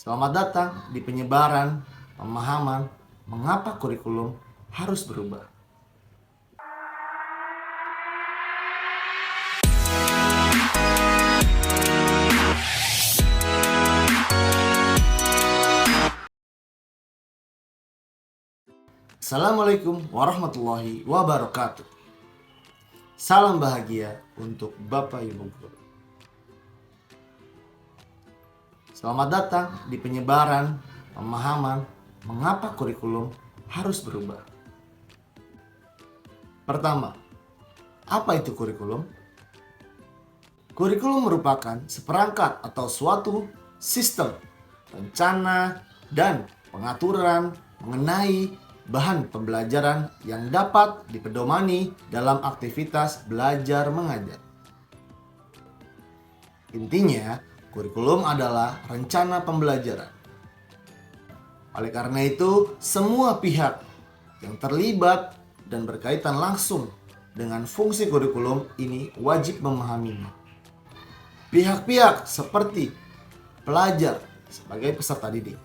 Selamat datang di penyebaran pemahaman mengapa kurikulum harus berubah. Assalamualaikum warahmatullahi wabarakatuh. Salam bahagia untuk Bapak Ibu Guru. Selamat datang di penyebaran pemahaman mengapa kurikulum harus berubah. Pertama, apa itu kurikulum? Kurikulum merupakan seperangkat atau suatu sistem, rencana, dan pengaturan mengenai bahan pembelajaran yang dapat dipedomani dalam aktivitas belajar mengajar. Intinya, kurikulum adalah rencana pembelajaran. Oleh karena itu, semua pihak yang terlibat dan berkaitan langsung dengan fungsi kurikulum ini wajib memahaminya. Pihak-pihak seperti pelajar sebagai peserta didik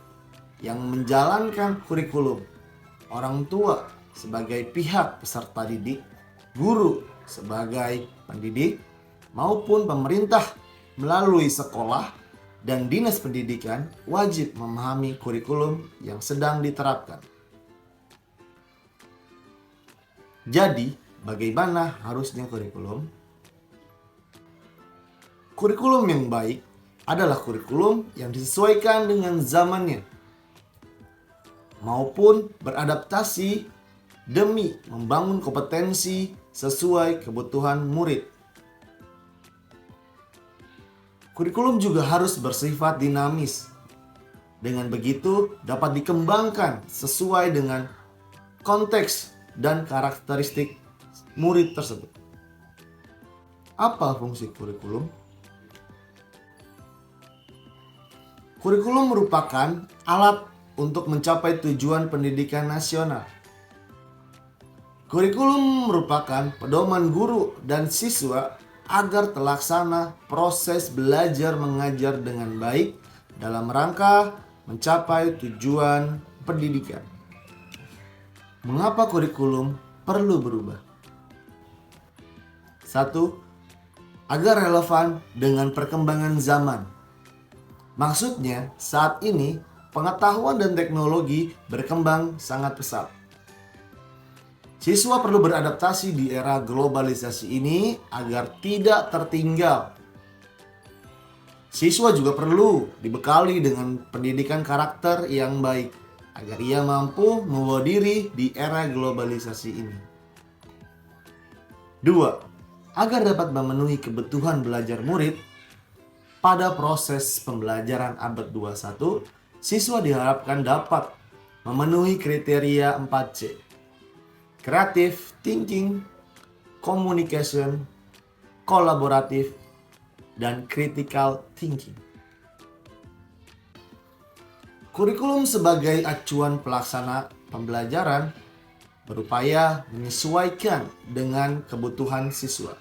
yang menjalankan kurikulum, orang tua sebagai pihak peserta didik, guru sebagai pendidik, maupun pemerintah melalui sekolah dan dinas pendidikan wajib memahami kurikulum yang sedang diterapkan. Jadi, bagaimana harusnya kurikulum? Kurikulum yang baik adalah kurikulum yang disesuaikan dengan zamannya maupun beradaptasi demi membangun kompetensi sesuai kebutuhan murid. Kurikulum juga harus bersifat dinamis. Dengan begitu dapat dikembangkan sesuai dengan konteks dan karakteristik murid tersebut. Apa fungsi kurikulum? Kurikulum merupakan alat untuk mencapai tujuan pendidikan nasional. Kurikulum merupakan pedoman guru dan siswa agar terlaksana proses belajar mengajar dengan baik dalam rangka mencapai tujuan pendidikan. Mengapa kurikulum perlu berubah? 1. Agar relevan dengan perkembangan zaman. Maksudnya, saat ini pengetahuan dan teknologi berkembang sangat pesat. Siswa perlu beradaptasi di era globalisasi ini agar tidak tertinggal. Siswa juga perlu dibekali dengan pendidikan karakter yang baik agar ia mampu membawa diri di era globalisasi ini. 2. Agar dapat memenuhi kebutuhan belajar murid, pada proses pembelajaran abad 21, siswa diharapkan dapat memenuhi kriteria 4C. Creative thinking, communication, kolaboratif, dan critical thinking. Kurikulum sebagai acuan pelaksana pembelajaran berupaya menyesuaikan dengan kebutuhan siswa.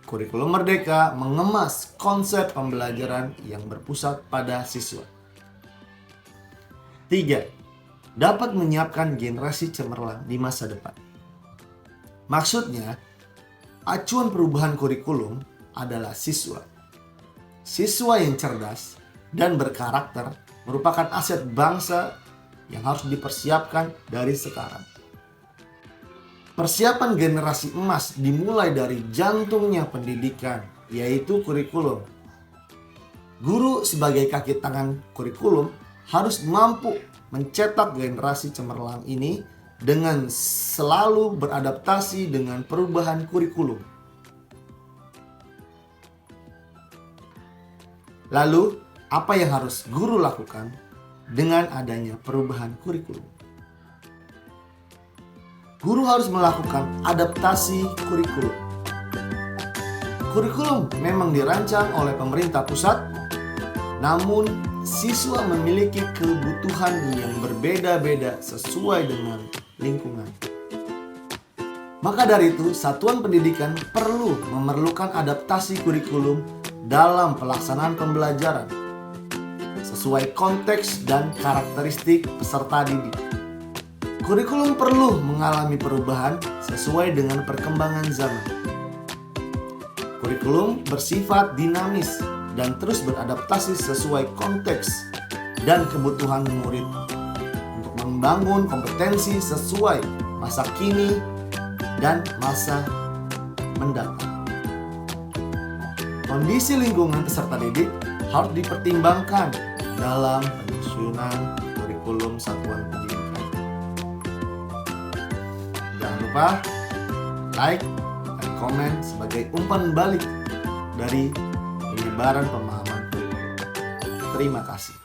Kurikulum Merdeka mengemas konsep pembelajaran yang berpusat pada siswa. 3. Dapat menyiapkan generasi cemerlang di masa depan. Maksudnya, acuan perubahan kurikulum adalah siswa. Siswa yang cerdas dan berkarakter merupakan aset bangsa yang harus dipersiapkan dari sekarang. Persiapan generasi emas dimulai dari jantungnya pendidikan, yaitu kurikulum. Guru sebagai kaki tangan kurikulum harus mampu mencetak generasi cemerlang ini dengan selalu beradaptasi dengan perubahan kurikulum. Lalu, apa yang harus guru lakukan dengan adanya perubahan kurikulum? Guru harus melakukan adaptasi kurikulum. Kurikulum memang dirancang oleh pemerintah pusat, namun siswa memiliki kebutuhan yang berbeda-beda sesuai dengan lingkungan. Maka dari itu, satuan pendidikan perlu memerlukan adaptasi kurikulum dalam pelaksanaan pembelajaran. sesuai konteks dan karakteristik peserta didik. Kurikulum perlu mengalami perubahan sesuai dengan perkembangan zaman. Kurikulum bersifat dinamis dan terus beradaptasi sesuai konteks dan kebutuhan murid untuk membangun kompetensi sesuai masa kini dan masa mendatang. Kondisi lingkungan peserta didik harus dipertimbangkan dalam penyusunan kurikulum satuan pendidikan. Jangan lupa like dan komen sebagai umpan balik dari penyebaran pemahaman kurikulum. Terima kasih.